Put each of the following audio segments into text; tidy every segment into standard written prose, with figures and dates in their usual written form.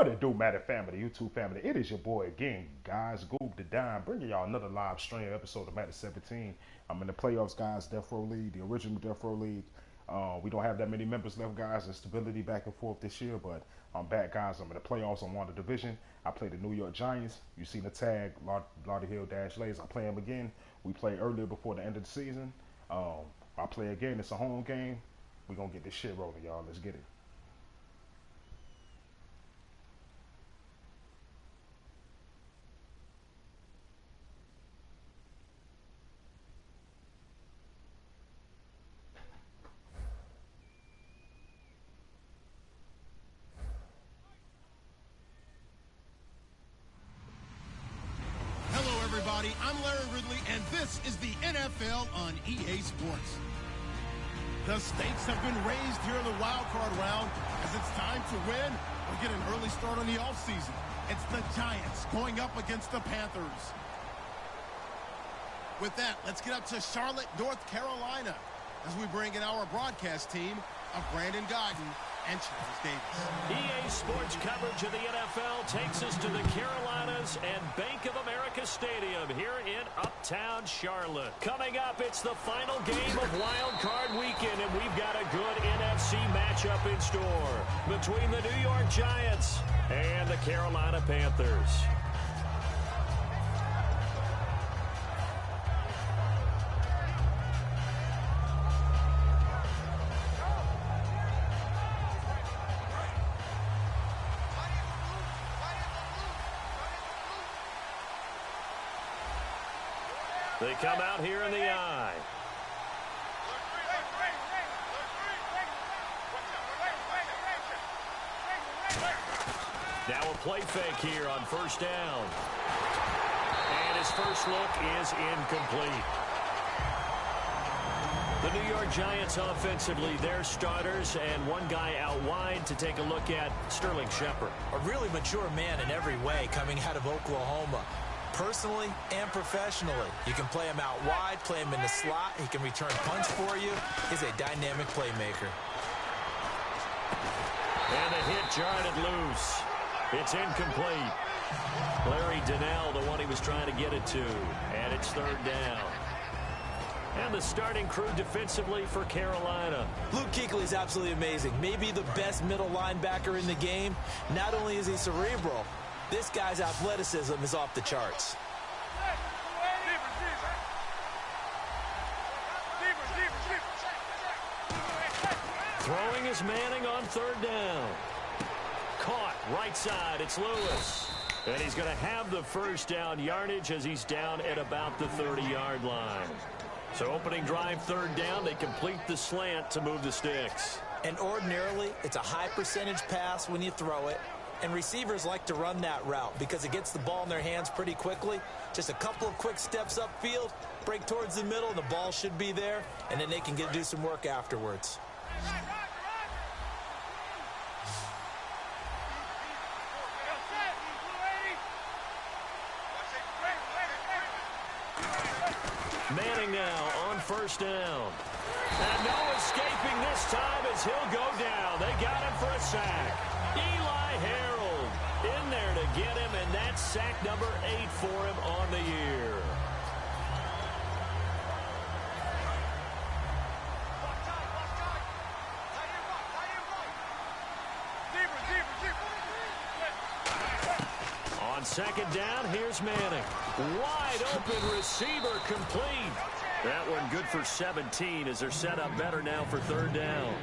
What it do, Madden family, YouTube family? It is your boy again, guys. Goob the Dime, bringing y'all another live stream episode of Madden 17. I'm in the playoffs, guys. Death Row League, the original Death Row League. We don't have that many members left, guys. There's stability back and forth this year, but I'm back, guys. I'm in the playoffs. I'm on the division. I play the New York Giants. You seen the tag, Lauderhill Dash Lays. I play him again. We played earlier before the end of the season. I play again. It's a home game. We're going to get this shit rolling, y'all. Let's get it. I'm Larry Ridley, and this is the NFL on EA Sports. The stakes have been raised here in the wild card round as it's time to win or get an early start on the offseason. It's the Giants going up against the Panthers. With that, let's get up to Charlotte, North Carolina, as we bring in our broadcast team of Brandon Godden and Charles Davis. EA Sports coverage of the NFL takes us to the Carolinas and Bank of America Stadium here in Uptown Charlotte. Coming up, it's the final game of Wild Card Weekend, and we've got a good NFC matchup in store between the New York Giants and the Carolina Panthers. They come out here in the eye. Now a play fake here on first down. And his first look is incomplete. The New York Giants offensively, their starters, and one guy out wide to take a look at, Sterling Shepard. A really mature man in every way coming out of Oklahoma. Personally and professionally, you can play him out wide, play him in the slot. He can return punts for you. He's a dynamic playmaker. And the hit jarred it loose. It's incomplete. Larry Donnell, the one he was trying to get it to. And it's third down. And the starting crew defensively for Carolina. Luke Kuechly is absolutely amazing. Maybe the best middle linebacker in the game. Not only is he cerebral, this guy's athleticism is off the charts. Throwing is Manning on third down. Caught right side. It's Lewis. And he's going to have the first down yardage as he's down at about the 30-yard line. So opening drive, third down. They complete the slant to move the sticks. And ordinarily, it's a high percentage pass when you throw it. And receivers like to run that route because it gets the ball in their hands pretty quickly. Just a couple of quick steps upfield, break towards the middle, and the ball should be there, and then they can do some work afterwards. Manning now on first down. And no escaping this time as he'll go down. They got him for a sack. Eli Harold in there to get him, and that's sack number 8 for him on the year. On second down, here's Manning. Wide open receiver complete. That one good for 17 as they're set up better now for third down.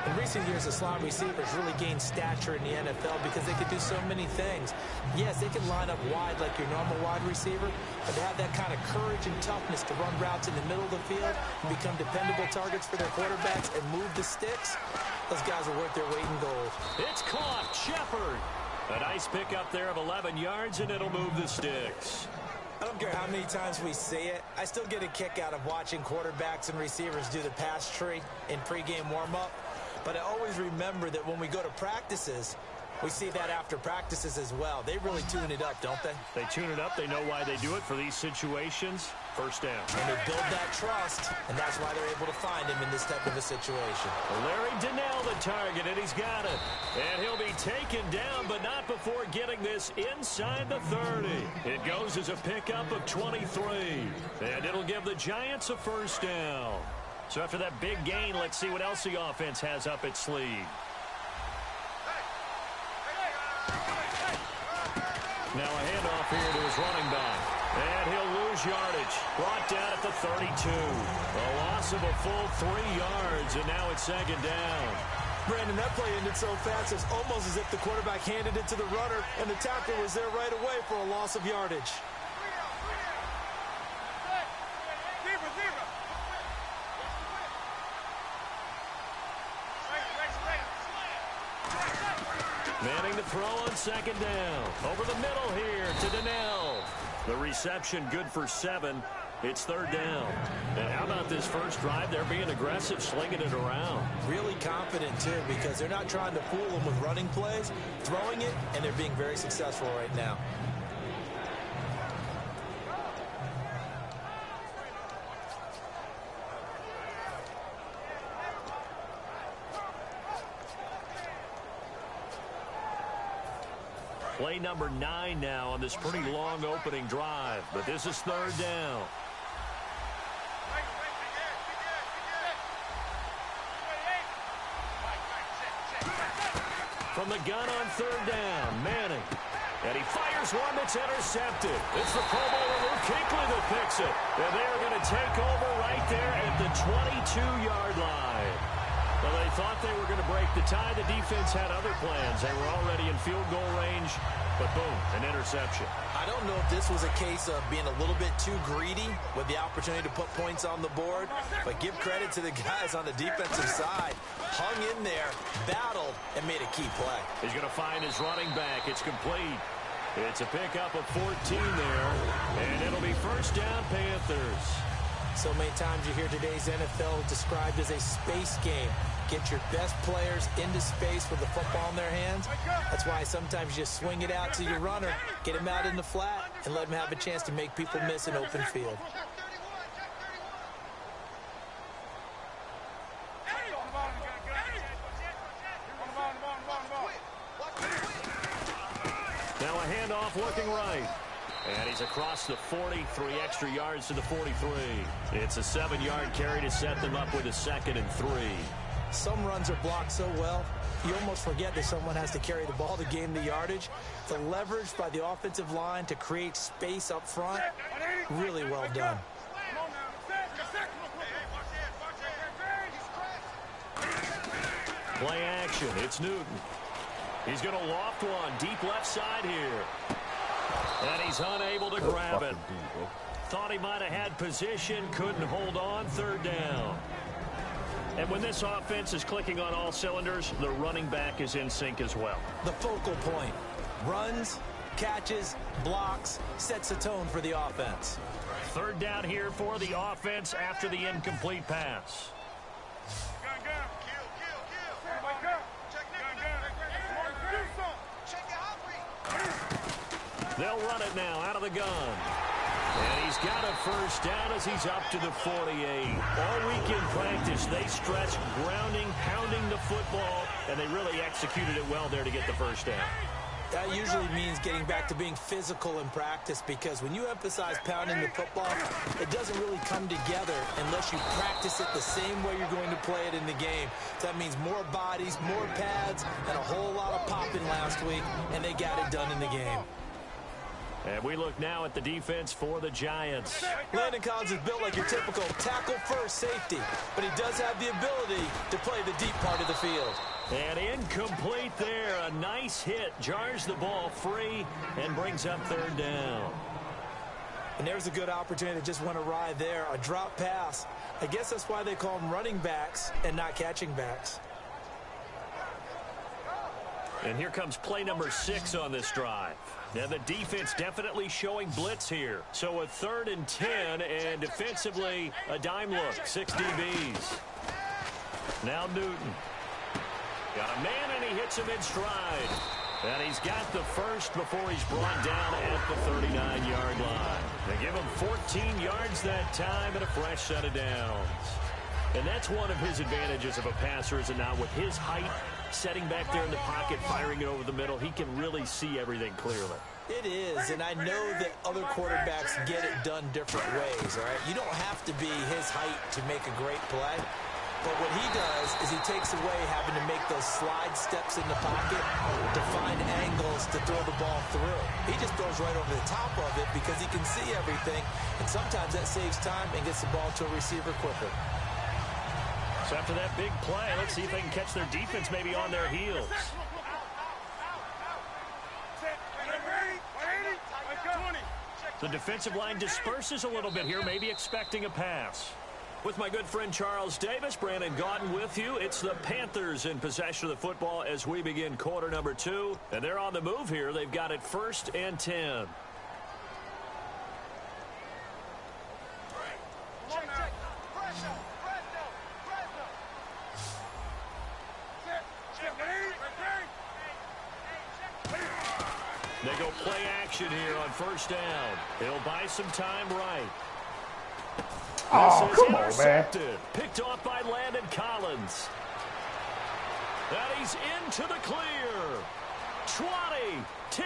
In recent years, the slot receivers really gained stature in the NFL because they could do so many things. Yes, they can line up wide like your normal wide receiver, but they have that kind of courage and toughness to run routes in the middle of the field and become dependable targets for their quarterbacks and move the sticks. Those guys are worth their weight in gold. It's caught. Shepard. A nice pickup there of 11 yards, and it'll move the sticks. I don't care how many times we see it. I still get a kick out of watching quarterbacks and receivers do the pass tree in pregame warm-up. But I always remember that when we go to practices, We see that after practices as well. They really tune it up, don't they? They tune it up. They know why they do it for these situations. First down. And they build that trust, and that's why they're able to find him in this type of a situation. Larry Donnell the target, and he's got it. And he'll be taken down, but not before getting this inside the 30. It goes as a pickup of 23. And it'll give the Giants a first down. So after that big gain, let's see what else the offense has up its sleeve. Now a handoff here to his running back. And he'll lose yardage. Brought down at the 32. A loss of a full 3 yards, and now it's second down. Brandon, that play ended so fast, it's almost as if the quarterback handed it to the runner, and the tackle was there right away for a loss of yardage. Manning to throw on second down. Over the middle here to Donnell. The reception good for 7. It's third down. And how about this first drive? They're being aggressive, slinging it around. Really confident, too, because they're not trying to fool them with running plays, throwing it, and they're being very successful right now. Play number 9 now on this pretty long opening drive. But this is third down. From the gun on third down, Manning. And he fires one that's intercepted. It's the Pro Bowler Luke Kuechly that picks it. And they are going to take over right there at the 22-yard line. Well, they thought they were going to break the tie. The defense had other plans. They were already in field goal range, but boom, an interception. I don't know if this was a case of being a little bit too greedy with the opportunity to put points on the board, but give credit to the guys on the defensive side. Hung in there, battled, and made a key play. He's going to find his running back. It's complete. It's a pickup of 14 there, and it'll be first down, Panthers. So many times you hear today's NFL described as a space game. Get your best players into space with the football in their hands. That's why sometimes you just swing it out to your runner, get him out in the flat, and let him have a chance to make people miss an open field. Now a handoff looking right. And he's across the 40, 3 extra yards to the 43. It's a 7-yard carry to set them up with a 2nd and 3. Some runs are blocked so well, you almost forget that someone has to carry the ball to gain the yardage. The leverage by the offensive line to create space up front, really well done. Play action. It's Newton. He's going to loft one deep left side here. And he's unable to grab it. Thought he might have had position, couldn't hold on, third down. And when this offense is clicking on all cylinders, the running back is in sync as well. The focal point. Runs, catches, blocks, sets the tone for the offense. Third down here for the offense after the incomplete pass. They'll run it now out of the gun. And he's got a first down as he's up to the 48. All week in practice, they stretched, grounding, pounding the football, and they really executed it well there to get the first down. That usually means getting back to being physical in practice, because when you emphasize pounding the football, it doesn't really come together unless you practice it the same way you're going to play it in the game. So that means more bodies, more pads, and a whole lot of popping last week, and they got it done in the game. And we look now at the defense for the Giants. Landon Collins is built like your typical tackle-first safety, but he does have the ability to play the deep part of the field. And incomplete there. A nice hit. Jars the ball free and brings up third down. And there's a good opportunity that just went awry there. A drop pass. I guess that's why they call them running backs and not catching backs. And here comes play number 6 on this drive. Now the defense definitely showing blitz here. So a 3rd and 10, and defensively a dime look. 6 DBs. Now Newton. Got a man, and he hits him in stride. And he's got the first before he's brought down at the 39-yard line. They give him 14 yards that time and a fresh set of downs. And that's one of his advantages of a passer, is it not? With his height, setting back there in the pocket, firing it over the middle, he can really see everything clearly. It is, and I know that other quarterbacks get it done different ways, all right? You don't have to be his height to make a great play. But what he does is he takes away having to make those slide steps in the pocket to find angles to throw the ball through. He just throws right over the top of it because he can see everything, and sometimes that saves time and gets the ball to a receiver quicker. So after that big play, let's see if they can catch their defense maybe on their heels. The defensive line disperses a little bit here, maybe expecting a pass. With my good friend Charles Davis, Brandon Gaudin with you. It's the Panthers in possession of the football as we begin quarter number 2. And they're on the move here. They've got it 1st and 10. They go play action here on 1st down. He'll buy some time right. Oh, come on, man. Picked off by Landon Collins. And he's into the clear. 20, 10,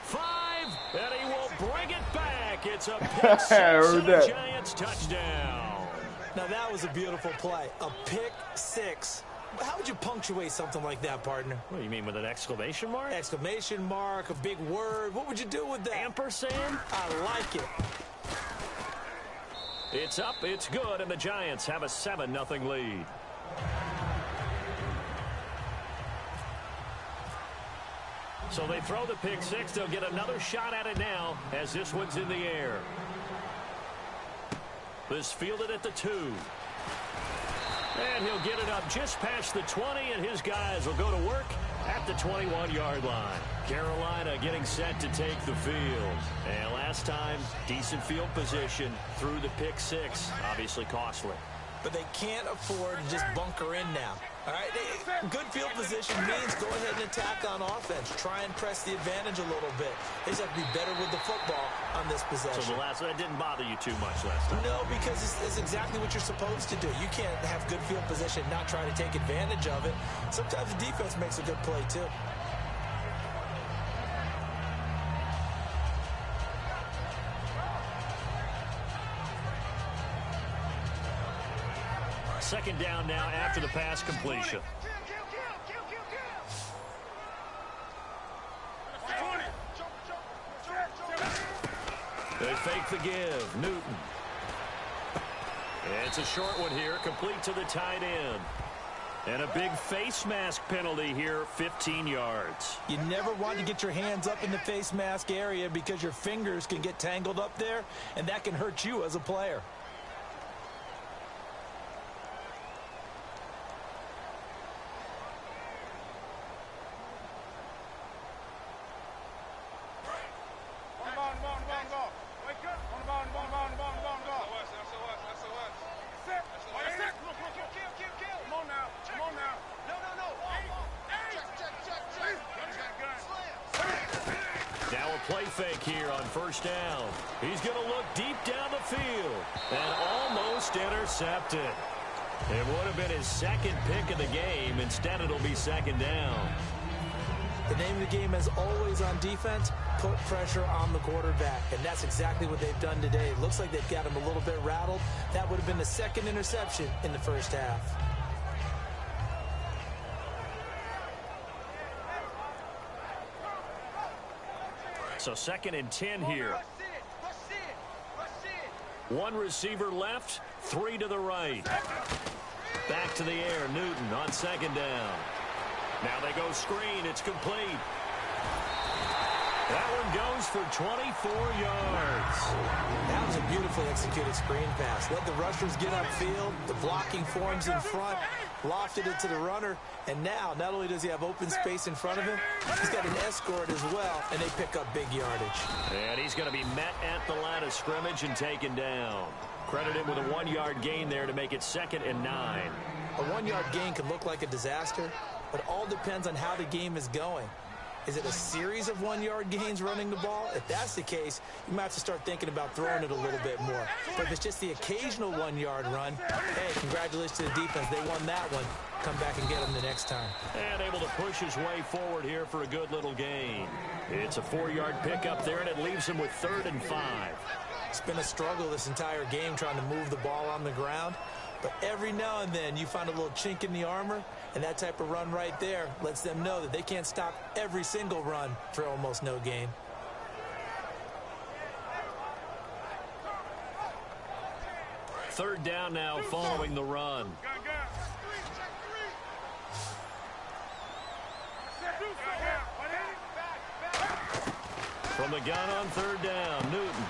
5, and he will bring it back. It's a pick six and a Giants touchdown. Now, that was a beautiful play. A pick six. How would you punctuate something like that, partner? What do you mean, with an exclamation mark? Exclamation mark, a big word. What would you do with that? Ampersand? I like it. It's up, it's good, and the Giants have a 7-0 lead. So they throw the pick six. They'll get another shot at it now as this one's in the air. This fielded at the 2. And he'll get it up just past the 20, and his guys will go to work at the 21-yard line. Carolina getting set to take the field. And last time, decent field position through the pick six. Obviously costly. But they can't afford to just bunker in now. All right, good field position means go ahead and attack on offense. Try and press the advantage a little bit. They just have to be better with the football on this possession. So that didn't bother you too much last time? No, because it's exactly what you're supposed to do. You can't have good field position and not try to take advantage of it. Sometimes the defense makes a good play, too. Second down now after the pass completion. They fake the give. Newton. It's a short one here, complete to the tight end. And a big face mask penalty here, 15 yards. You never want to get your hands up in the face mask area because your fingers can get tangled up there, and that can hurt you as a player. Play fake here on first down. He's going to look deep down the field and almost intercepted. It would have been his second pick of the game. Instead, it'll be second down. The name of the game is always on defense, put pressure on the quarterback, and that's exactly what they've done today. It looks like they've got him a little bit rattled. That would have been the second interception in the first half. So 2nd and 10 here. One receiver left, 3 to the right. Back to the air, Newton on second down. Now they go screen, it's complete. That one goes for 24 yards. That was a beautifully executed screen pass. Let the rushers get upfield, the blocking forms in front, lofted it to the runner, and now not only does he have open space in front of him, he's got an escort as well, and they pick up big yardage. And he's going to be met at the line of scrimmage and taken down. Credit him with a 1-yard gain there to make it 2nd and 9. A 1-yard gain can look like a disaster, but it all depends on how the game is going. Is it a series of 1-yard gains running the ball? If that's the case, you might have to start thinking about throwing it a little bit more. But if it's just the occasional 1-yard run, hey, congratulations to the defense. They won that one. Come back and get them the next time. And able to push his way forward here for a good little gain. It's a 4-yard pickup there, and it leaves him with 3rd and 5. It's been a struggle this entire game trying to move the ball on the ground. But every now and then you find a little chink in the armor, and that type of run right there lets them know that they can't stop every single run for almost no gain. Third down now following the run. From the gun on 3rd down, Newton.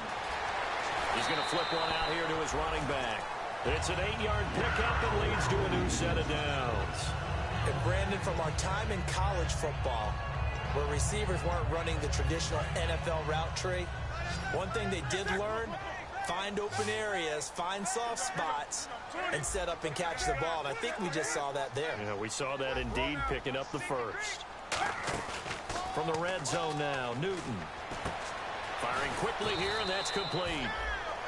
He's going to flip one out here to his running back. It's an 8-yard pickup and leads to a new set of downs. And Brandon, from our time in college football, where receivers weren't running the traditional NFL route tree, one thing they did learn, find open areas, find soft spots, and set up and catch the ball. And I think we just saw that there. Yeah, we saw that indeed, picking up the first. From the red zone now, Newton. Firing quickly here, and that's complete.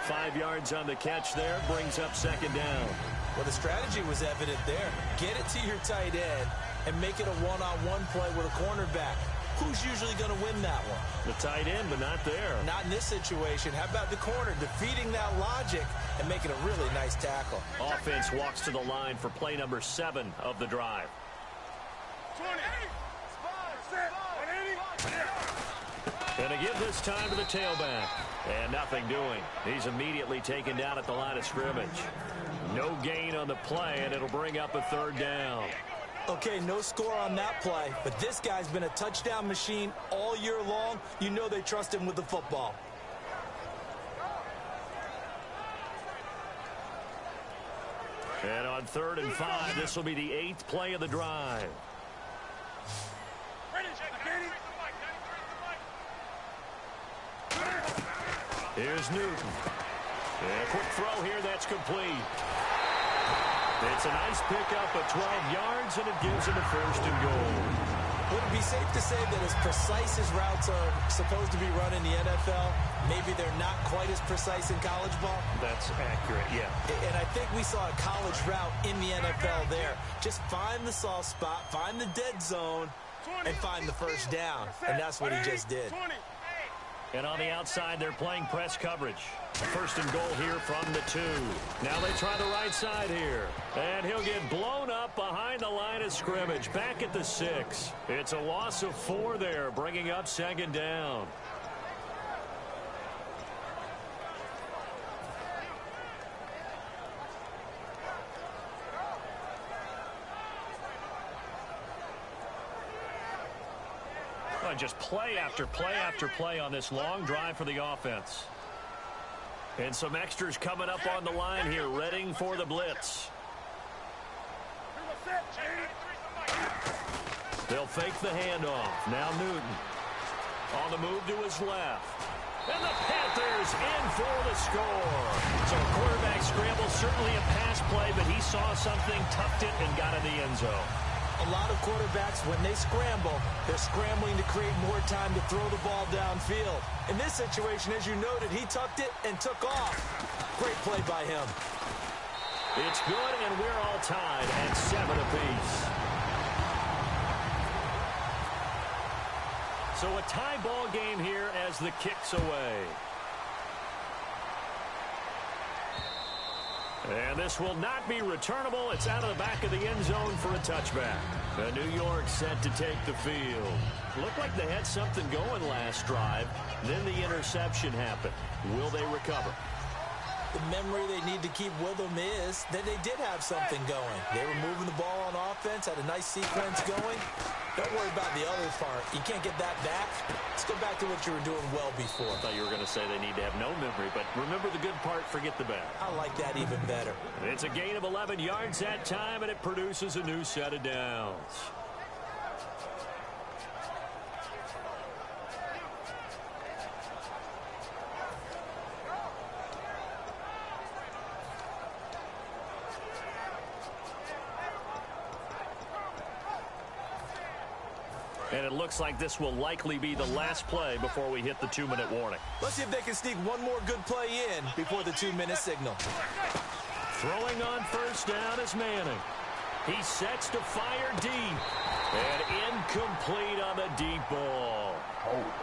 5 yards on the catch there, brings up 2nd down. Well, the strategy was evident there. Get it to your tight end and make it a one-on-one play with a cornerback. Who's usually going to win that one? The tight end, but not there. Not in this situation. How about the corner defeating that logic and making a really nice tackle? Offense walks to the line for play number 7 of the drive. 20. Going to give this time to the tailback. And nothing doing. He's immediately taken down at the line of scrimmage. No gain on the play, and it'll bring up a 3rd down. Okay, no score on that play, but this guy's been a touchdown machine all year long. You know they trust him with the football. And on 3rd and 5, this will be the 8th play of the drive. Here's Newton. And a quick throw here, that's complete. It's a nice pickup of 12 yards, and it gives him a 1st and goal. Would it be safe to say that as precise as routes are supposed to be run in the NFL, maybe they're not quite as precise in college ball? That's accurate, yeah. And I think we saw a college route in the NFL there. Just find the soft spot, find the dead zone, and find the 1st down. And that's what he just did. And on the outside, they're playing press coverage. 1st and goal here from the 2. Now they try the right side here. And he'll get blown up behind the line of scrimmage. Back at the 6. It's a loss of 4 there, bringing up 2nd down. Just play after play after play on this long drive for the offense. And some extras coming up on the line here, readying for the blitz. They'll fake the handoff. Now Newton on the move to his left. And the Panthers in for the score. So a quarterback scramble, certainly a pass play, but he saw something, tucked it, and got in the end zone. A lot of quarterbacks, when they scramble, they're scrambling to create more time to throw the ball downfield. In this situation, as you noted, he tucked it and took off. Great play by him. It's good, and we're all tied at 7 apiece. So a tie ball game here as the kick's away. And this will not be returnable. It's out of the back of the end zone for a touchback. The New York set to take the field. Looked like they had something going last drive. Then the interception happened. Will they recover? The memory they need to keep with them is that they did have something going. They were moving the ball on offense, had a nice sequence going. Don't worry about the other part. You can't get that back. Let's go back to what you were doing well before. I thought you were going to say they need to have no memory, but remember the good part, forget the bad. I like that even better. It's a gain of 11 yards that time, and it produces a new set of downs. And it looks like this will likely be the last play before we hit the 2-minute warning. Let's see if they can sneak one more good play in before the 2-minute signal. Throwing on first down is Manning. He sets to fire deep. And incomplete on the deep ball.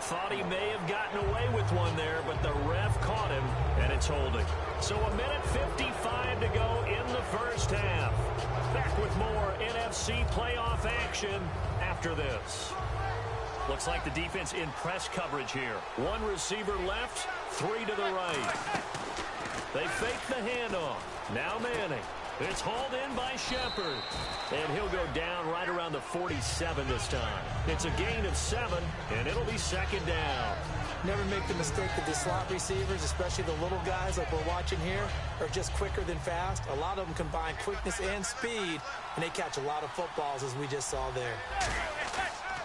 Thought he may have gotten away with one there, but the ref caught him, and it's holding. So 1:55 to go in the first half. Back with more NFC playoff action after this. Looks like the defense in press coverage here. One receiver left, three to the right. They fake the handoff. Now Manning. It's hauled in by Shepard. And he'll go down right around the 47 this time. It's a gain of 7, and it'll be second down. Never make the mistake that the slot receivers, especially the little guys like we're watching here, are just quicker than fast. A lot of them combine quickness and speed, and they catch a lot of footballs, as we just saw there.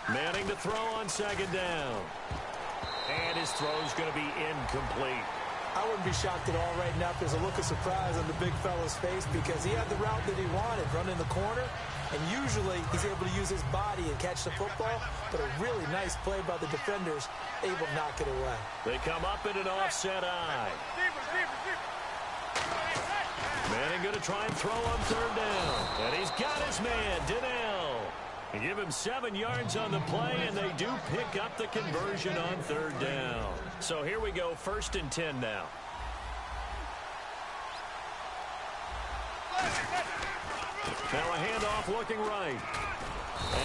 Manning to throw on second down. And his throw's going to be incomplete. I wouldn't be shocked at all right now if there's a look of surprise on the big fella's face because he had the route that he wanted, running the corner, and usually he's able to use his body and catch the football, but a really nice play by the defenders, able to knock it away. They come up in an offset eye. Manning going to try and throw on third down, and he's got his man, Donnell. They give him 7 yards on the play, and they do pick up the conversion on third down. So here we go, 1st and 10 now. Now a handoff looking right.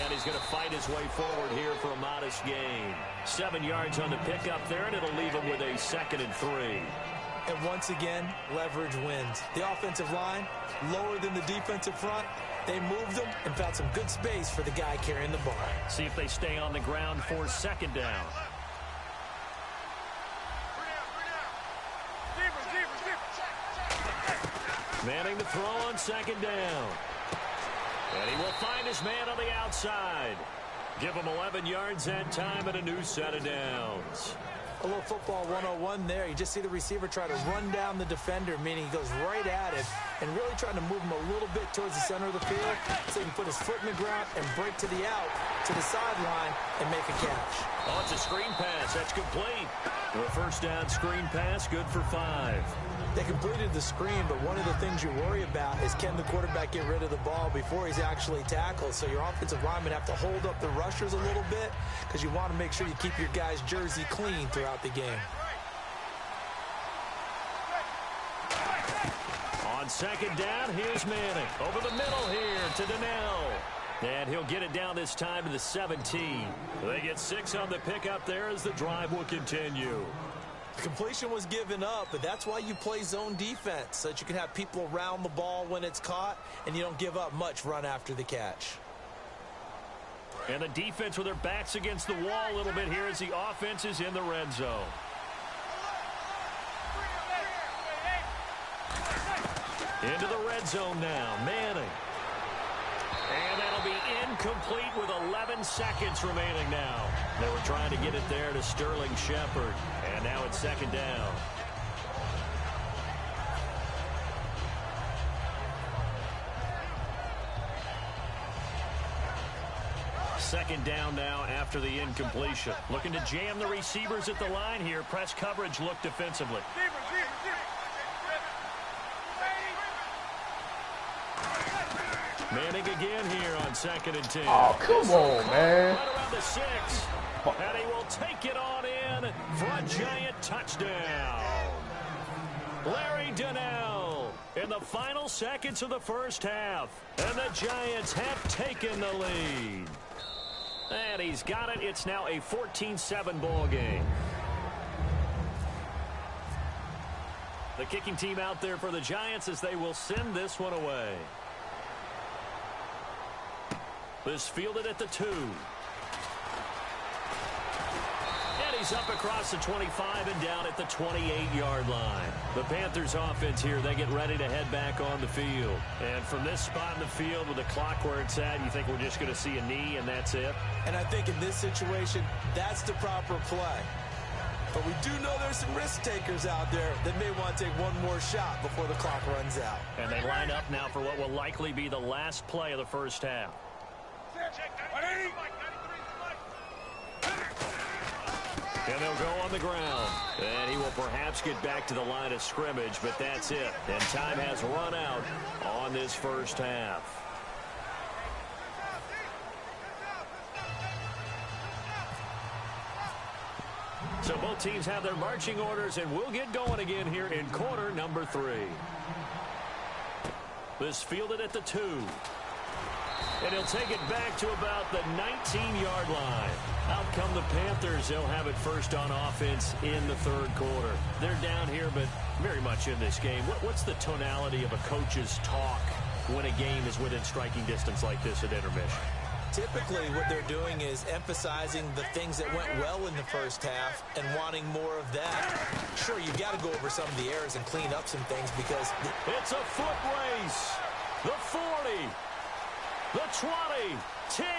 And he's going to fight his way forward here for a modest gain. 7 yards on the pickup there, and it'll leave him with a 2nd and 3. And once again, leverage wins. The offensive line, lower than the defensive front. They moved them and found some good space for the guy carrying the ball. See if they stay on the ground for 2nd down. Manning to throw on 2nd down. And he will find his man on the outside. Give him 11 yards that time and a new set of downs. A little football 101 there. You just see the receiver try to run down the defender, meaning he goes right at it and really trying to move him a little bit towards the center of the field so he can put his foot in the ground and break to the out, to the sideline, and make a catch. Oh, it's a screen pass. That's complete. The first down screen pass, good for 5. They completed the screen, but one of the things you worry about is can the quarterback get rid of the ball before he's actually tackled? So your offensive linemen have to hold up the rushers a little bit because you want to make sure you keep your guy's jersey clean throughout the game. On 2nd down, here's Manning. Over the middle here to Donnell. And he'll get it down this time to the 17. They get 6 on the pickup there as the drive will continue. Completion was given up, but that's why you play zone defense, so that you can have people around the ball when it's caught, and you don't give up much run after the catch. And the defense with their backs against the wall a little bit here as the offense is in the red zone. Into the red zone now, Manning. And that'll be incomplete with 11 seconds remaining now. They were trying to get it there to Sterling Shepard. And now it's 2nd down. Second down now after the incompletion. Looking to jam the receivers at the line here. Press coverage look defensively. Manning again here on 2nd and 10. Oh, come on, man. Right around the 6. And he will take it on in for a giant touchdown. Larry Donnell in the final seconds of the first half. And the Giants have taken the lead. And he's got it. It's now a 14-7 ball game. The kicking team out there for the Giants as they will send this one away. This fielded at the 2. And he's up across the 25 and down at the 28-yard line. The Panthers offense here, they get ready to head back on the field. And from this spot in the field with the clock where it's at, you think we're just going to see a knee and that's it? And I think in this situation, that's the proper play. But we do know there's some risk takers out there that may want to take one more shot before the clock runs out. And they line up now for what will likely be the last play of the first half. And they'll go on the ground. And he will perhaps get back to the line of scrimmage, but that's it. And time has run out on this first half. So both teams have their marching orders, and we'll get going again here in quarter number 3. This fielded at the 2. And he'll take it back to about the 19-yard line. Out come the Panthers. They'll have it first on offense in the third quarter. They're down here, but very much in this game. What's the tonality of a coach's talk when a game is within striking distance like this at intermission? Typically, what they're doing is emphasizing the things that went well in the first half and wanting more of that. Sure, you got to go over some of the errors and clean up some things because... It's a foot race. The 40. The 20. 10.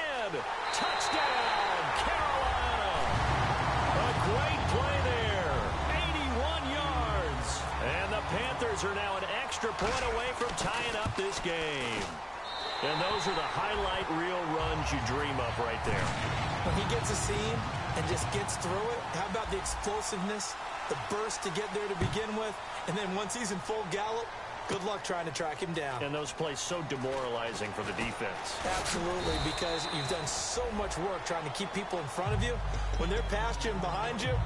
Touchdown, Carolina. A great play there. 81 yards. And the Panthers are now an extra point away from tying up this game. And those are the highlight reel runs you dream of right there. When he gets a seam and just gets through it, how about the explosiveness, the burst to get there to begin with, and then once he's in full gallop, good luck trying to track him down. And those plays so demoralizing for the defense. Absolutely, because you've done so much work trying to keep people in front of you. When they're past you and behind you,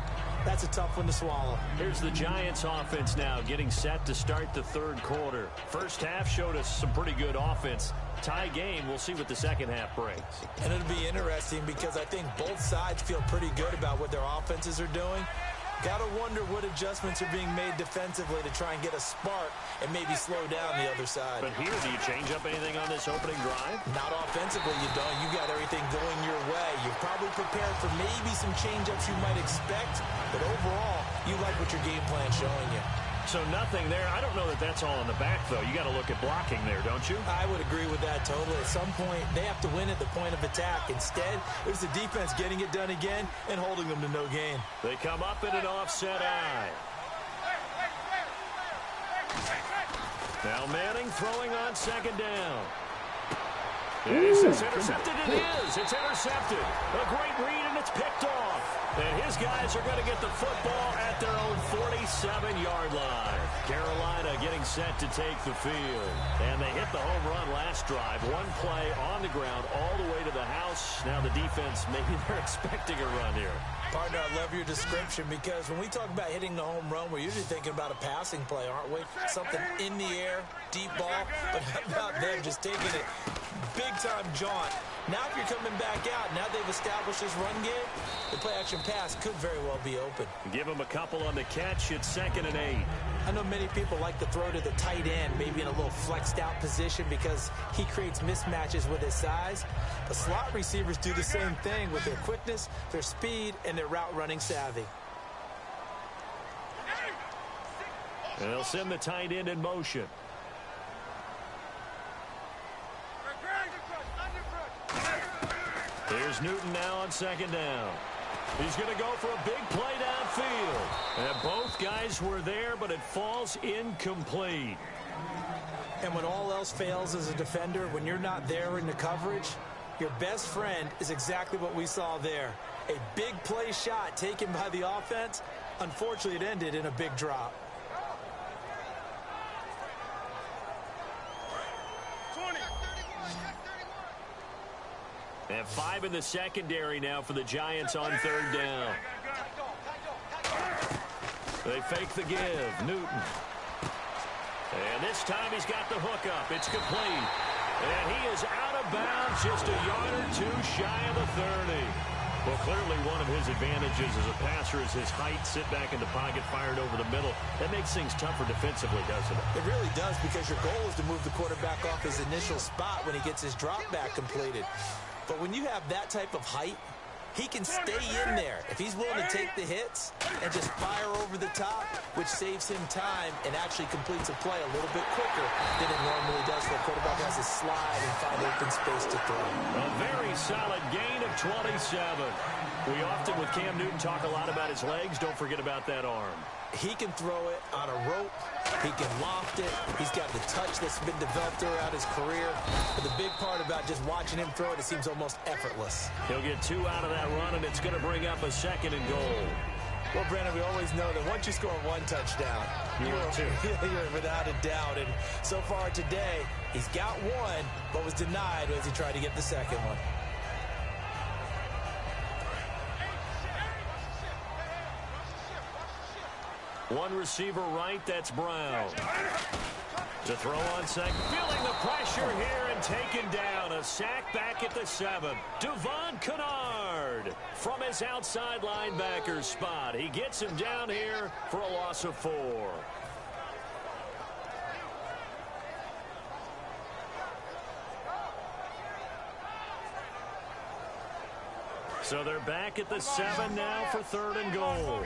that's a tough one to swallow. Here's the Giants offense now getting set to start the third quarter. First half showed us some pretty good offense. Tie game, we'll see what the second half brings. And it'll be interesting because I think both sides feel pretty good about what their offenses are doing. Got to wonder what adjustments are being made defensively to try and get a spark and maybe slow down the other side. But here, do you change up anything on this opening drive? Not offensively, you don't. You got everything going your way. You're probably prepared for maybe some change-ups you might expect, but overall, you like what your game plan's showing you. So nothing there. I don't know that that's all in the back, though. You got to look at blocking there, don't you? I would agree with that totally. At some point, they have to win at the point of attack. Instead, it was the defense getting it done again and holding them to no gain. They come up in an offset eye. Now Manning throwing on second down. Is this intercepted? It is. It's intercepted. A great read, and it's picked off. And his guys are going to get the football at their own 47-yard line. Carolina getting set to take the field. And they hit the home run last drive. One play on the ground all the way to the house. Now the defense, maybe they're expecting a run here. Partner, I love your description because when we talk about hitting the home run, we're usually thinking about a passing play, aren't we? Something in the air, deep ball. But how about them just taking it big-time jaunt? Now if you're coming back out, now they've established this run game, the play-action pass could very well be open. Give them a couple on the catch. It's 2nd and 8. I know many people like to throw to the tight end, maybe in a little flexed-out position because he creates mismatches with his size. But slot receivers do the same thing with their quickness, their speed, and their route-running savvy. And they'll send the tight end in motion. Here's Newton now on second down. He's going to go for a big play downfield. And both guys were there, but it falls incomplete. And when all else fails as a defender, when you're not there in the coverage, your best friend is exactly what we saw there. A big play shot taken by the offense. Unfortunately, it ended in a big drop. And 5 in the secondary now for the Giants on third down. They fake the give. Newton. And this time he's got the hookup. It's complete. And he is out of bounds, just a yard or two shy of the 30. Well, clearly one of his advantages as a passer is his height. Sit back in the pocket, fired over the middle. That makes things tougher defensively, doesn't it? It really does, because your goal is to move the quarterback off his initial spot when he gets his drop back completed. But when you have that type of height, he can stay in there if he's willing to take the hits and just fire over the top, which saves him time and actually completes a play a little bit quicker than it normally does for a quarterback has to slide and find open space to throw. A very solid gain of 27. We often, with Cam Newton, talk a lot about his legs. Don't forget about that arm. He can throw it on a rope. He can loft it. He's got the touch that's been developed throughout his career. But the big part about just watching him throw it seems almost effortless. He'll get 2 out of that run, and it's going to bring up a 2nd and goal. Well, Brandon, we always know that once you score 1 touchdown, you're without a doubt. And so far today, he's got 1, but was denied as he tried to get the 2nd one. One receiver right, that's Brown. To throw on second, feeling the pressure here and taken down. A sack back at the 7. Devon Kennard from his outside linebacker spot. He gets him down here for a loss of 4. So they're back at the 7 now for 3rd and goal.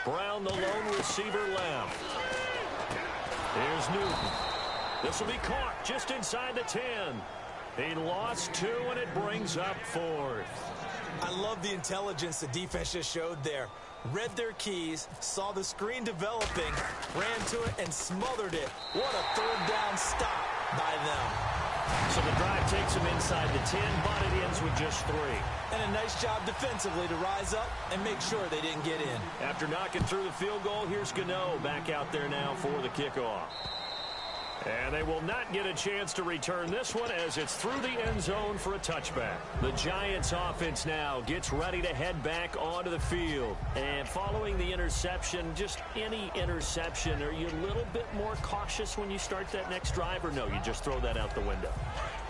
Brown, the lone receiver, left. Here's Newton. This will be caught just inside the 10. He lost 2, and it brings up 4th. I love the intelligence the defense just showed there. Read their keys, saw the screen developing, ran to it, and smothered it. What a 3rd down stop by them. So the drive takes him inside the 10, but it ends with just 3. And a nice job defensively to rise up and make sure they didn't get in. After knocking through the field goal, here's Gano back out there now for the kickoff. And they will not get a chance to return this one as it's through the end zone for a touchback. The Giants offense now gets ready to head back onto the field. And following the interception, just any interception, are you a little bit more cautious when you start that next drive, or no, you just throw that out the window?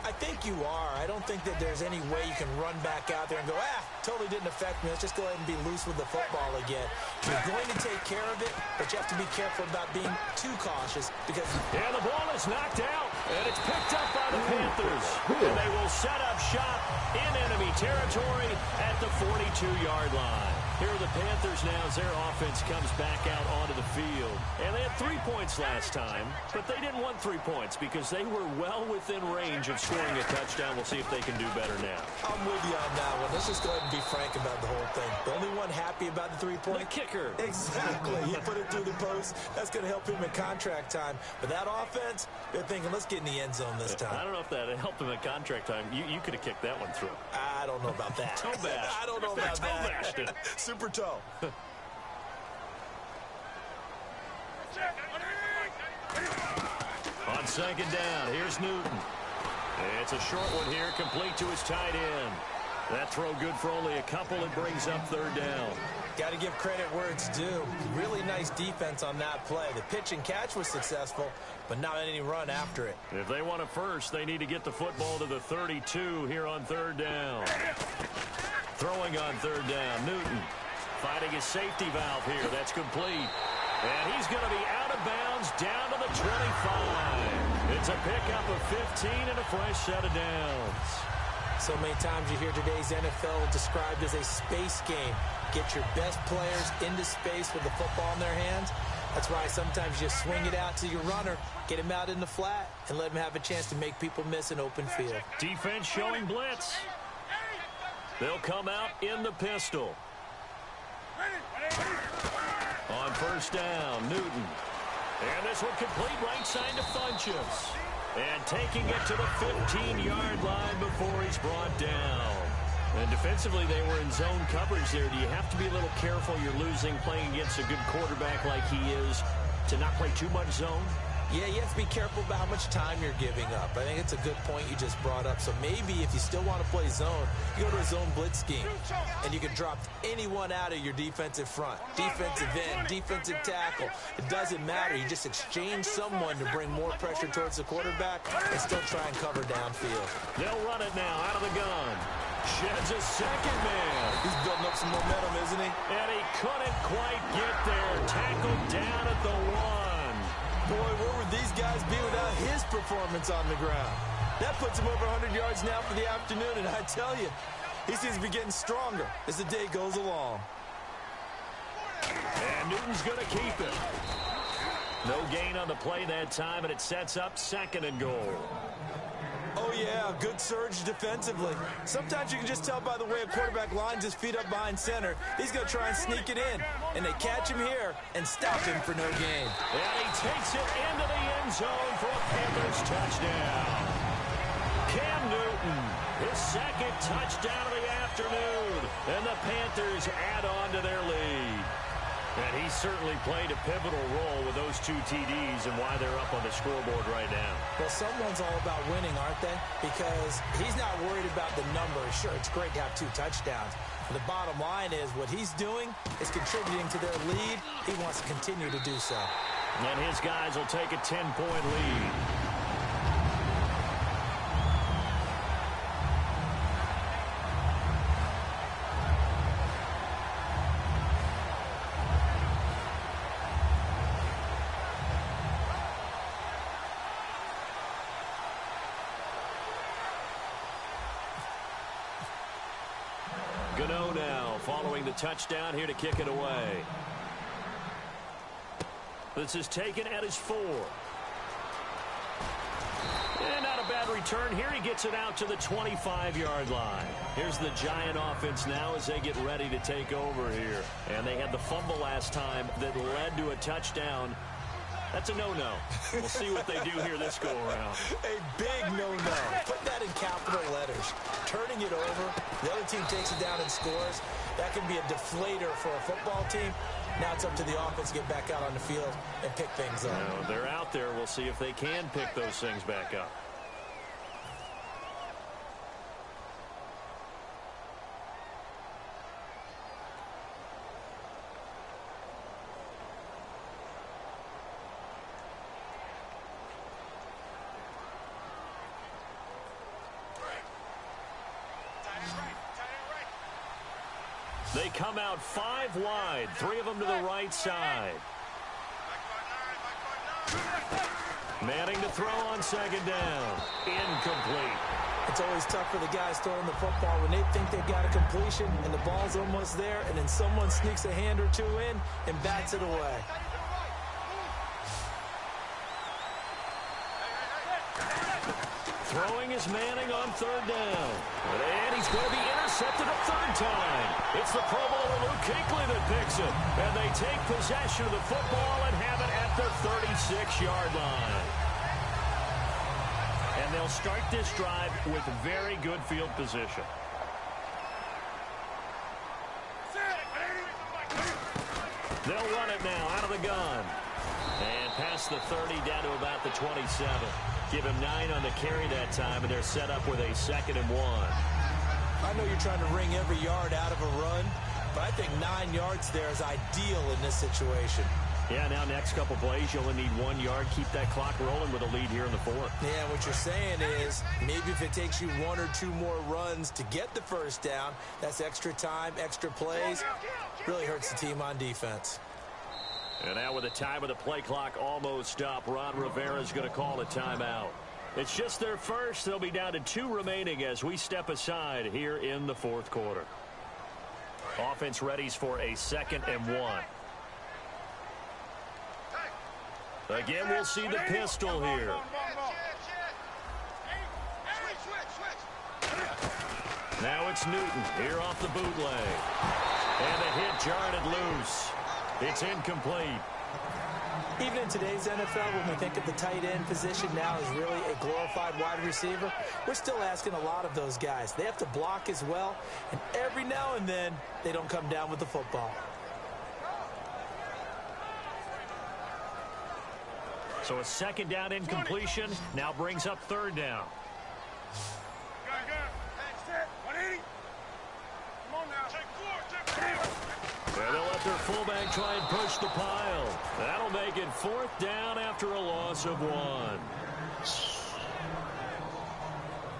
I think you are. I don't think that there's any way you can run back out there and go, totally didn't affect me. Let's just go ahead and be loose with the football again. You're going to take care of it, but you have to be careful about being too cautious because... And the ball is knocked out, and it's picked up by the Panthers. And they will set up shop in enemy territory at the 42-yard line. Here are the Panthers now as their offense comes back out onto the field. And they had 3 points last time, but they didn't want 3 points because they were well within range of scoring a touchdown. We'll see if they can do better now. I'm with you on that one. Let's just go ahead and be frank about the whole thing. The only one happy about the 3-point? The kicker. Exactly. He put it through the post. That's going to help him in contract time. But that offense, they're thinking, let's get in the end zone this time. I don't know if that helped him in contract time. You could have kicked that one through. I don't know about that. Toe bash. I don't know about that. Toe Super toe. On 2nd down, here's Newton. It's a short one here, complete to his tight end. That throw good for only a couple. It brings up 3rd down. Got to give credit where it's due. Really nice defense on that play. The pitch and catch was successful, but not any run after it. If they want it first, they need to get the football to the 32 here on 3rd down. Throwing on 3rd down, Newton finding his safety valve here. That's complete. And he's going to be out of bounds down to the 25. It's a pickup of 15 and a fresh set of downs. So many times you hear today's NFL described as a space game. Get your best players into space with the football in their hands. That's why sometimes you swing it out to your runner, get him out in the flat, and let him have a chance to make people miss an open field. Defense showing blitz. They'll come out in the pistol. On 1st down, Newton. And this one complete right side to Funchess. And taking it to the 15-yard line before he's brought down. And defensively, they were in zone coverage there. Do you have to be a little careful? You're losing playing against a good quarterback like he is to not play too much zone? Yeah, you have to be careful about how much time you're giving up. I think it's a good point you just brought up. So maybe if you still want to play zone, you go to a zone blitz scheme. And you can drop anyone out of your defensive front. Defensive end, defensive tackle. It doesn't matter. You just exchange someone to bring more pressure towards the quarterback and still try and cover downfield. They'll run it now out of the gun. Sheds a second man. He's building up some momentum, isn't he? And he couldn't quite get there. Tackled down at the 1. Boy, where would these guys be without his performance on the ground? That puts him over 100 yards now for the afternoon, and I tell you, He seems to be getting stronger as the day goes along. And Newton's going to keep it. No gain on the play that time, and it sets up 2nd and goal. Oh, yeah, good surge defensively. Sometimes you can just tell by the way a quarterback lines his feet up behind center. He's going to try and sneak it in, and they catch him here and stop him for no gain. And he takes it into the end zone for a Panthers touchdown. Cam Newton, his 2nd touchdown of the afternoon, and the Panthers add on to their lead. And he certainly played a pivotal role with those 2 TDs and why they're up on the scoreboard right now. Well, someone's all about winning, aren't they? Because he's not worried about the numbers. Sure, it's great to have 2 touchdowns. But the bottom line is what he's doing is contributing to their lead. He wants to continue to do so. And his guys will take a 10-point lead. Gano now following the touchdown here to kick it away. This is taken at his 4. And not a bad return here. He gets it out to the 25-yard line. Here's the Giant offense now as they get ready to take over here. And they had the fumble last time that led to a touchdown. That's a no-no. We'll see what they do here this go-around. A big no-no. Put that in capital letters. Turning it over, the other team takes it down and scores. That can be a deflator for a football team. Now it's up to the offense to get back out on the field and pick things up. Now, they're out there. We'll see if they can pick those things back up. They come out 5 wide, 3 of them to the right side. Manning to throw on 2nd down. Incomplete. It's always tough for the guys throwing the football when they think they've got a completion and the ball's almost there, and then someone sneaks a hand or 2 in and bats it away. Throwing is Manning on 3rd down. And he's going to be intercepted a 3rd time. It's the Pro Bowler Luke Kuechly that picks it. And they take possession of the football and have it at the 36-yard line. And they'll start this drive with very good field position. They'll run it now out of the gun. And past the 30 down to about the 27. Give him 9 on the carry that time, and they're set up with a 2nd and 1. I know you're trying to wring every yard out of a run, but I think 9 yards there is ideal in this situation. Yeah, now next couple plays, you only need 1 yard. Keep that clock rolling with a lead here in the 4th. Yeah, what you're saying is maybe if it takes you 1 or 2 more runs to get the 1st down, that's extra time, extra plays. Really hurts the team on defense. And now with the time of the play clock almost up, Ron Rivera's going to call a timeout. It's just their first. They'll be down to 2 remaining as we step aside here in the 4th quarter. Offense readies for a 2nd and 1. Again, we'll see the pistol here. Now it's Newton here off the bootleg. And the hit jarred it loose. It's incomplete. Even in today's NFL, when we think of the tight end position now as really a glorified wide receiver, we're still asking a lot of those guys. They have to block as well, and every now and then, they don't come down with the football. So a 2nd down incompletion now brings up 3rd down. And they'll let their fullback try and push the pile. That'll make it 4th down after a loss of 1.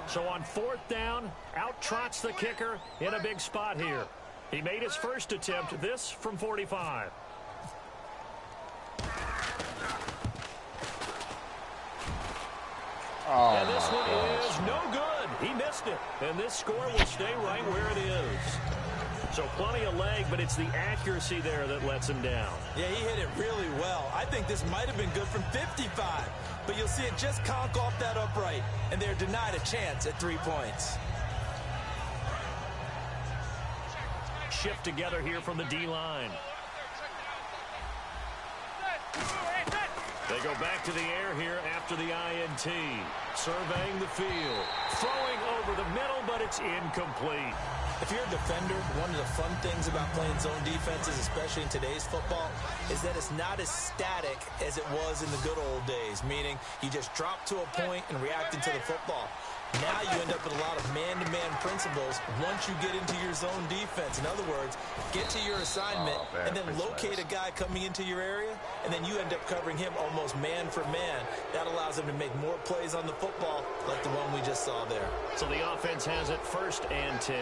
So on 4th down, out trots the kicker in a big spot here. He made his first attempt, this from 45. Oh, and this one is no good. He missed it, and this score will stay right where it is. So plenty of leg, but it's the accuracy there that lets him down. Yeah, he hit it really well. I think this might have been good from 55, but you'll see it just conk off that upright, and they're denied a chance at 3 points. Shift together here from the D-line. They go back to the air here after the INT. Surveying the field. Throwing over the middle, but it's incomplete. If you're a defender, one of the fun things about playing zone defenses, especially in today's football, is that it's not as static as it was in the good old days, meaning you just drop to a point and react into the football. Now you end up with a lot of man-to-man principles once you get into your zone defense. In other words, get to your assignment and then locate a guy coming into your area, and then you end up covering him almost man for man. That allows him to make more plays on the football like the one we just saw there. So the offense has it 1st and 10.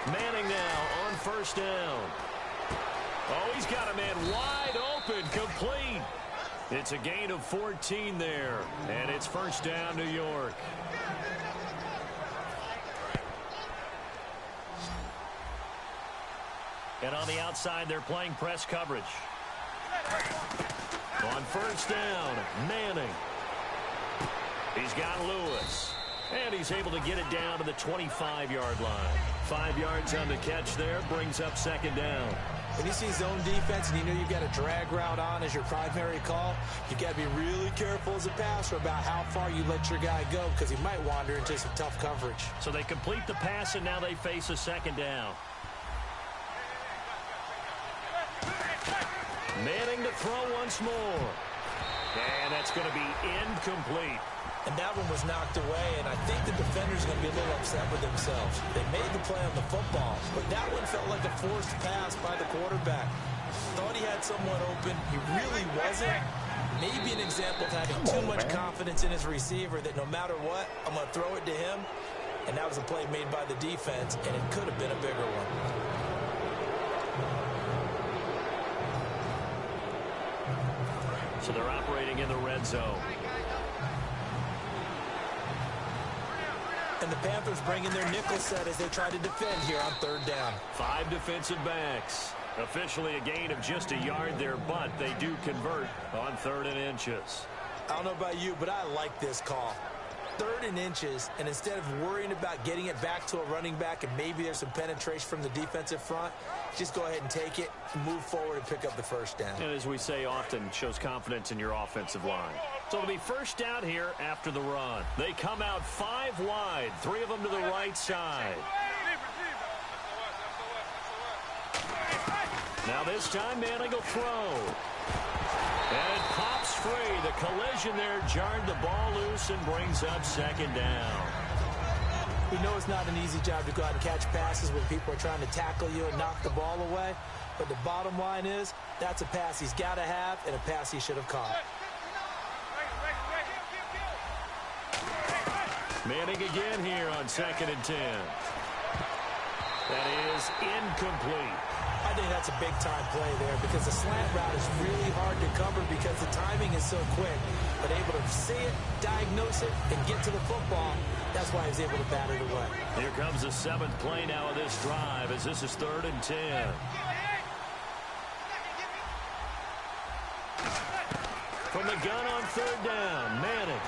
Manning now on 1st down. Oh, he's got a man wide open, complete. It's a gain of 14 there, and it's 1st down, New York. And on the outside, they're playing press coverage. On 1st down, Manning. He's got Lewis. And he's able to get it down to the 25-yard line. 5 yards on the catch there, brings up 2nd down. When you see zone defense and you know you've got a drag route on as your primary call, you've got to be really careful as a passer about how far you let your guy go because he might wander into some tough coverage. So they complete the pass, and now they face a 2nd down. Manning to throw once more. And that's going to be incomplete. And that one was knocked away, and I think the defender's going to be a little upset with themselves. They made the play on the football, but that one felt like a forced pass by the quarterback. Thought he had someone open. He really wasn't. Maybe an example of having too much confidence in his receiver that no matter what, I'm going to throw it to him. And that was a play made by the defense, and it could have been a bigger one. So they're operating in the red zone. And the Panthers bring in their nickel set as they try to defend here on 3rd down. 5 defensive backs. Officially a gain of just a yard there, but they do convert on 3rd and inches. I don't know about you, but I like this call. 3rd and inches, and instead of worrying about getting it back to a running back and maybe there's some penetration from the defensive front, just go ahead and take it, move forward, and pick up the 1st down. And as we say often, shows confidence in your offensive line. So it'll be 1st down here after the run. They come out 5 wide, 3 of them to the right side. Now this time, Manning will throw. And it pops free. The collision there jarred the ball loose and brings up 2nd down. We know it's not an easy job to go out and catch passes when people are trying to tackle you and knock the ball away. But the bottom line is, that's a pass he's got to have and a pass he should have caught. Manning again here on 2nd and 10. That is incomplete. I think that's a big-time play there because the slant route is really hard to cover because the timing is so quick. But able to see it, diagnose it, and get to the football, that's why he's able to bat it away. Here comes the 7th play now of this drive as this is 3rd and 10. From the gun on 3rd down, Manning.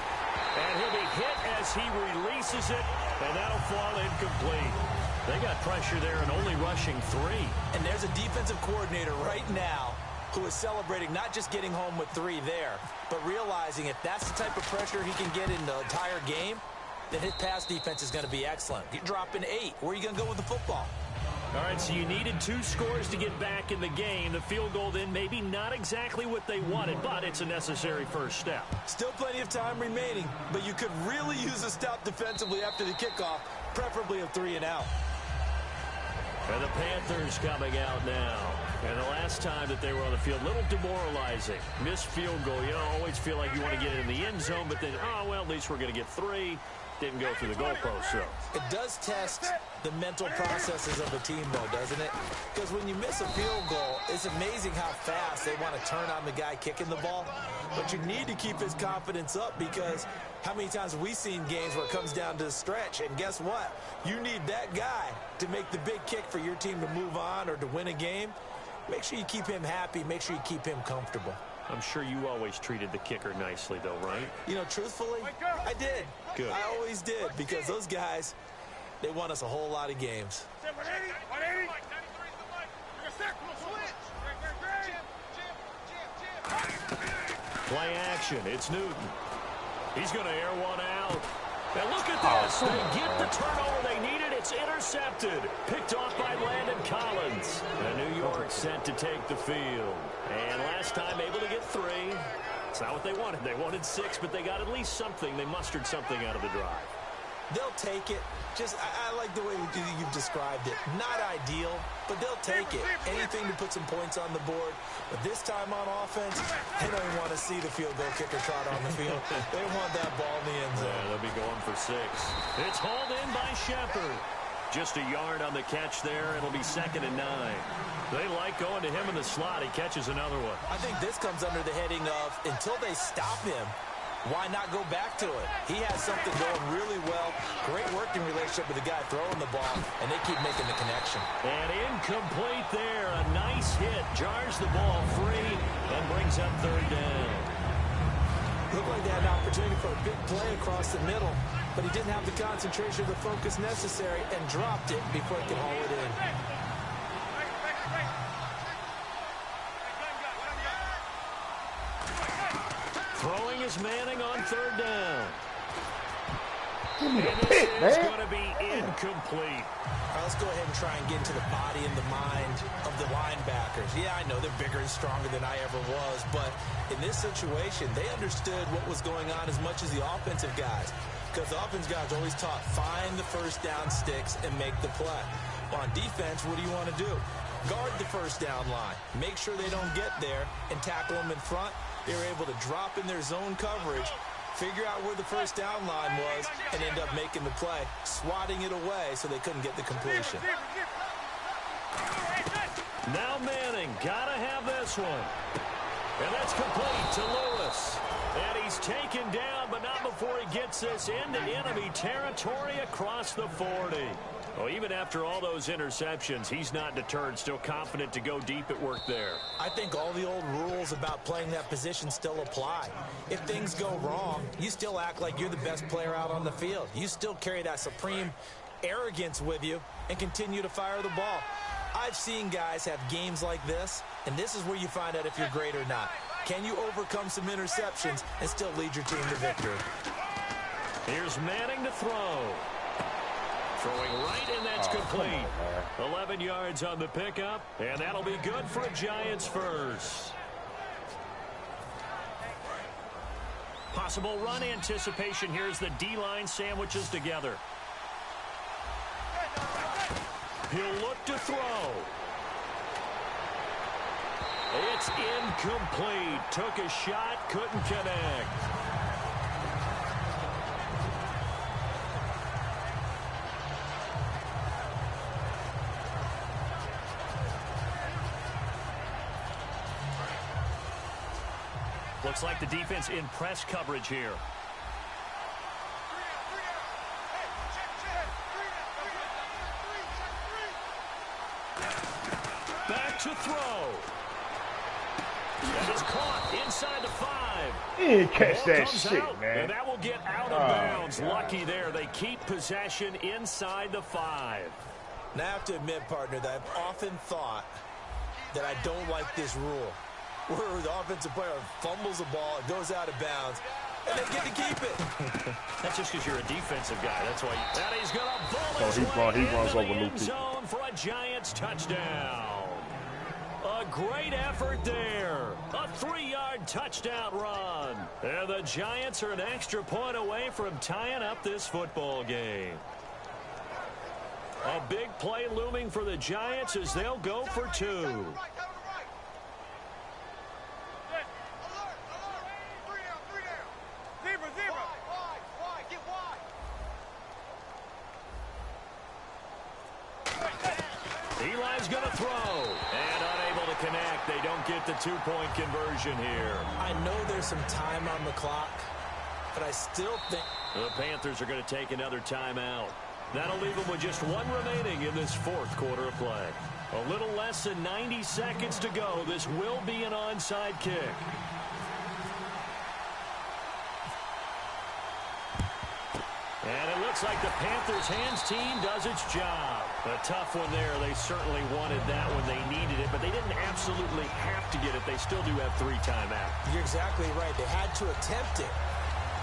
And he'll be hit as he releases it, and that'll fall incomplete. They got pressure there and only rushing 3. And there's a defensive coordinator right now who is celebrating not just getting home with 3 there, but realizing if that's the type of pressure he can get in the entire game, then his pass defense is going to be excellent. You're dropping 8. Where are you going to go with the football? All right, so you needed 2 scores to get back in the game. The field goal then maybe not exactly what they wanted, but it's a necessary 1st step. Still plenty of time remaining, but you could really use a stop defensively after the kickoff, preferably a 3 and out. And the Panthers coming out now. And the last time that they were on the field, a little demoralizing. Missed field goal. You always feel like you want to get it in the end zone, but then, oh, well, at least we're going to get 3. Didn't go through the goalpost, though. It does test the mental processes of a team, though, doesn't it? Because when you miss a field goal, it's amazing how fast they want to turn on the guy kicking the ball. But you need to keep his confidence up, because how many times have we seen games where it comes down to the stretch? And guess what? You need that guy to make the big kick for your team to move on or to win a game. Make sure you keep him happy. Make sure you keep him comfortable. I'm sure you always treated the kicker nicely, though, right? You know, truthfully, I did. Good. I always did, because those guys, they won us a whole lot of games. Play action. It's Newton. He's going to air one out. And look at this. They get the turnover they needed. It's intercepted. Picked off by Landon Collins. And New York set to take the field. And last time able to get 3. It's not what they wanted. They wanted 6, but they got at least something. They mustered something out of the drive. They'll take it. I like the way you've described it. Not ideal, but they'll take it. Anything to put some points on the board. But this time on offense, they don't want to see the field goal kicker trot on the field. They want that ball in the end zone. Yeah, they'll be going for 6. It's hauled in by Shepard. Just a yard on the catch there. It'll be 2nd and 9. They like going to him in the slot. He catches another one. I think this comes under the heading of, until they stop him, why not go back to it? He has something going really well. Great working relationship with the guy throwing the ball, and they keep making the connection. And incomplete there. A nice hit. Jars the ball free and brings up 3rd down. Looked like they had an opportunity for a big play across the middle, but he didn't have the concentration or the focus necessary and dropped it before he could haul it in. Throwing is Manning on 3rd down. Give me the And pick, this is man. going to be incomplete. All right, let's go ahead and try and get into the body and the mind of the linebackers. Yeah, I know they're bigger and stronger than I ever was, but in this situation, they understood what was going on as much as the offensive guys, because the offensive guys always taught, find the first down sticks and make the play. Well, on defense, what do you want to do? Guard the first down line. Make sure they don't get there and tackle them in front. They were able to drop in their zone coverage, figure out where the first down line was, and end up making the play, swatting it away so they couldn't get the completion. Now Manning, gotta have this one. And that's complete to Lewis. And he's taken down, but not before he gets this into enemy territory across the 40. Well, even after all those interceptions, he's not deterred, still confident to go deep at work there. I think all the old rules about playing that position still apply. If things go wrong, you still act like you're the best player out on the field. You still carry that supreme arrogance with you and continue to fire the ball. I've seen guys have games like this, and this is where you find out if you're great or not. Can you overcome some interceptions and still lead your team to victory? Here's Manning to throw. Throwing right, and that's complete. 11 yards on the pickup, and that'll be good for a Giants first. Possible run anticipation. Here's the D-line sandwiches together. He'll look to throw. It's incomplete. Took a shot, couldn't connect. Looks like the defense in press coverage here. Back to throw. That is caught inside the 5. He didn't catch Ball that comes shit, out, man. and that will get out of bounds. Lucky there. They keep possession inside the 5. Now, I have to admit, partner, that I've often thought that I don't like this rule, where the offensive player fumbles the ball, it goes out of bounds, and they get to keep it. That's just because you're a defensive guy. That's why. And he's going to bull So his he way runs into over the new end people. zone for a Giants touchdown. A great effort there. A 3-yard touchdown run. And the Giants are an extra point away from tying up this football game. A big play looming for the Giants as they'll go for 2. Eli's going to throw. And unable to connect. They don't get the two-point conversion here. I know there's some time on the clock, but I still think the Panthers are going to take another timeout. That'll leave them with just one remaining in this fourth quarter of play. A little less than 90 seconds to go. This will be an onside kick. And it looks like the Panthers' hands team does its job. A tough one there. They certainly wanted that when they needed it, but they didn't absolutely have to get it. They still do have 3 timeouts. You're exactly right. They had to attempt it.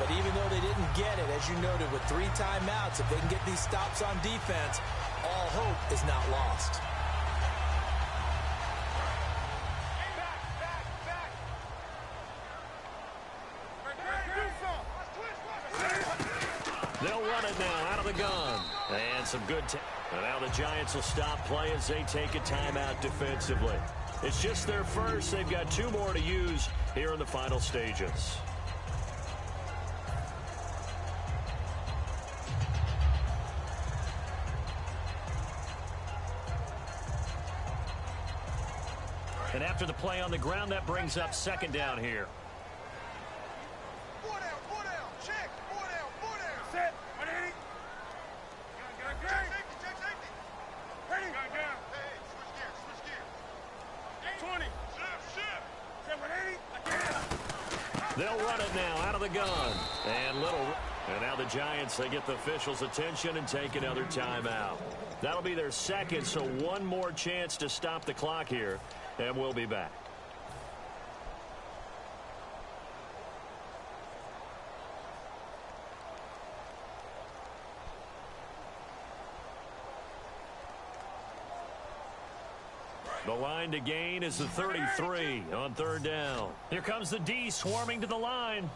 But even though they didn't get it, as you noted, with 3 timeouts, if they can get these stops on defense, all hope is not lost. They'll run it now out of the gun. And some good and now the Giants will stop play as they take a timeout defensively. It's just their first. They've got 2 more to use here in the final stages. And after the play on the ground, that brings up second down here. They'll run it now out of the gun. And now the Giants, they get the officials' attention and take another timeout. That'll be their second, so one more chance to stop the clock here. And we'll be back. The line to gain is the 33 on third down. Here comes the D swarming to the line.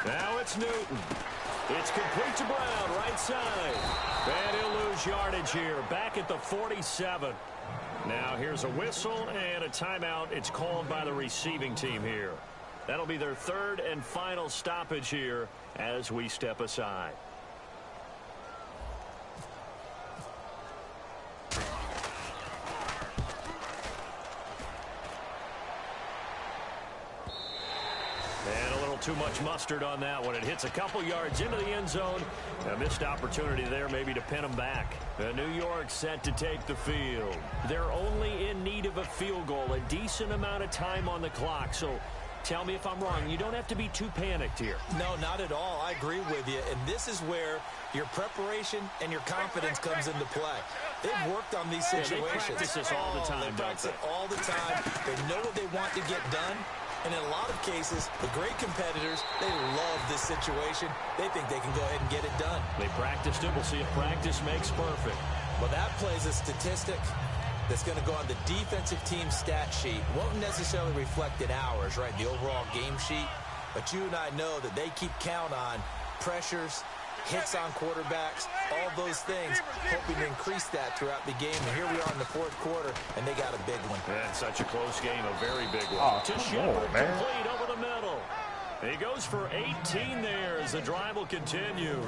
Now it's Newton. It's complete to Brown, right side. And he'll lose yardage here, back at the 47. Now here's a whistle and a timeout. It's called by the receiving team here. That'll be their third and final stoppage here as we step aside. And a little too much mustard on that one. It hits a couple yards into the end zone. A missed opportunity there maybe to pin them back. New York set to take the field. They're only in need of a field goal, a decent amount of time on the clock. So tell me if I'm wrong. You don't have to be too panicked here. No, not at all. I agree with you. And this is where your preparation and your confidence comes into play. They've worked on these situations. They practice this all the time, They practice it all the time. They know what they want to get done. And in a lot of cases, the great competitors, they love this situation. They think they can go ahead and get it done. They practiced it. We'll see if practice makes perfect. Well, that plays a statistic that's going to go on the defensive team stat sheet. Won't necessarily reflect in ours, right, the overall game sheet. But you and I know that they keep count on pressures, hits on quarterbacks, all those things, hoping to increase that throughout the game. And here we are in the fourth quarter, and they got a big one. That's such a close game, a very big one. Oh, to Shepard, complete over the middle. He goes for 18 there as the drive will continue.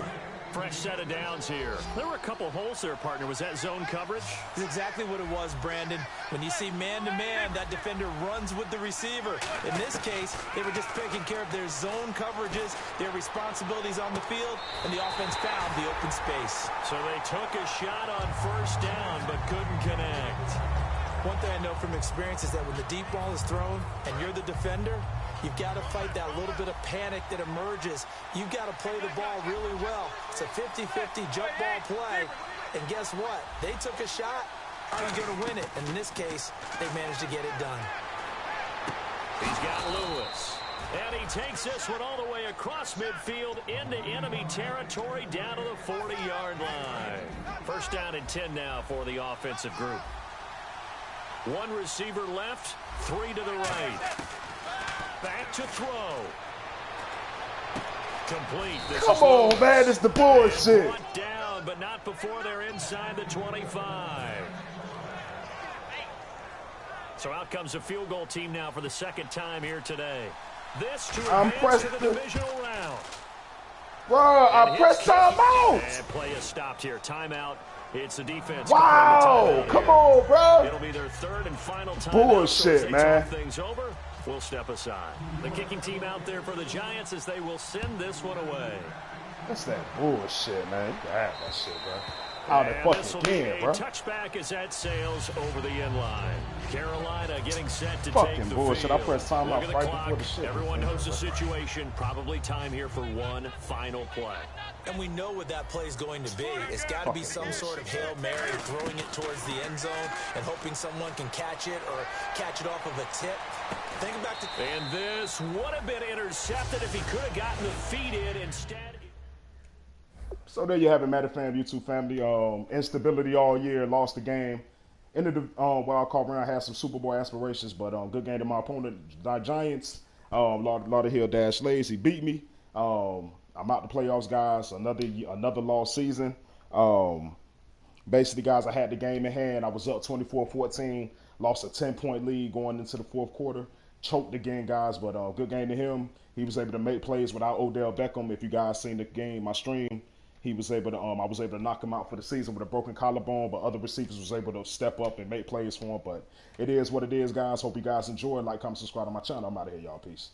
Fresh set of downs here. There were a couple holes there, partner. Was that zone coverage? That's exactly what it was, Brandon. When you see man-to-man, that defender runs with the receiver. In this case, they were just taking care of their zone coverages, their responsibilities on the field, and the offense found the open space. So they took a shot on first down, but couldn't connect. One thing I know from experience is that when the deep ball is thrown and you're the defender, you've got to fight that little bit of panic that emerges. You've got to play the ball really well. It's a 50-50 jump ball play. And guess what? They took a shot. Are you going to win it? And in this case, they managed to get it done. He's got Lewis. And he takes this one all the way across midfield into enemy territory down to the 40-yard line. First down and 10 now for the offensive group. One receiver left, 3 to the right. Back to throw. Complete. Come on, man. It's the bullshit. Brought down, but not before they're inside the 25. So out comes the field goal team now for the second time here today. This to I'm advance pressed. to the divisional round. Bro, I pressed time out. And play is stopped here. Timeout. It's the defense. Wow. Come on, bro. It'll be their third and final timeout. Bullshit, so as they man. talk things over, we'll step aside. The kicking team out there for the Giants as they will send this one away. That's that bullshit, man. You can have that shit, bro. Out the fucking game, bro. Touchback as that sails over the end line. Carolina getting set to Fucking take the bullshit. field. I pressed time out right clock. before the shit. Everyone knows the situation. Probably time here for one final play. And we know what that play is going to be. It's got to be some sort of Hail Mary, throwing it towards the end zone and hoping someone can catch it or catch it off of a tip. Think back to... And this would have been intercepted if he could have gotten the feet in instead. So there you have it, Madden Fam YouTube family. Instability all year, lost the game. Ended the wild card round, had some Super Bowl aspirations, but good game to my opponent, the Giants. Lauderhill Dash Lazy beat me. I'm out the playoffs, guys. Another lost season. Basically, guys, I had the game in hand. I was up 24-14, lost a 10-point lead going into the fourth quarter. Choked again, guys, but good game to him. He was able to make plays without Odell Beckham. If you guys seen the game, my stream, he was able to. I was able to knock him out for the season with a broken collarbone, but other receivers was able to step up and make plays for him. But it is what it is, guys. Hope you guys enjoy. Like, comment, subscribe to my channel. I'm out of here, y'all. Peace.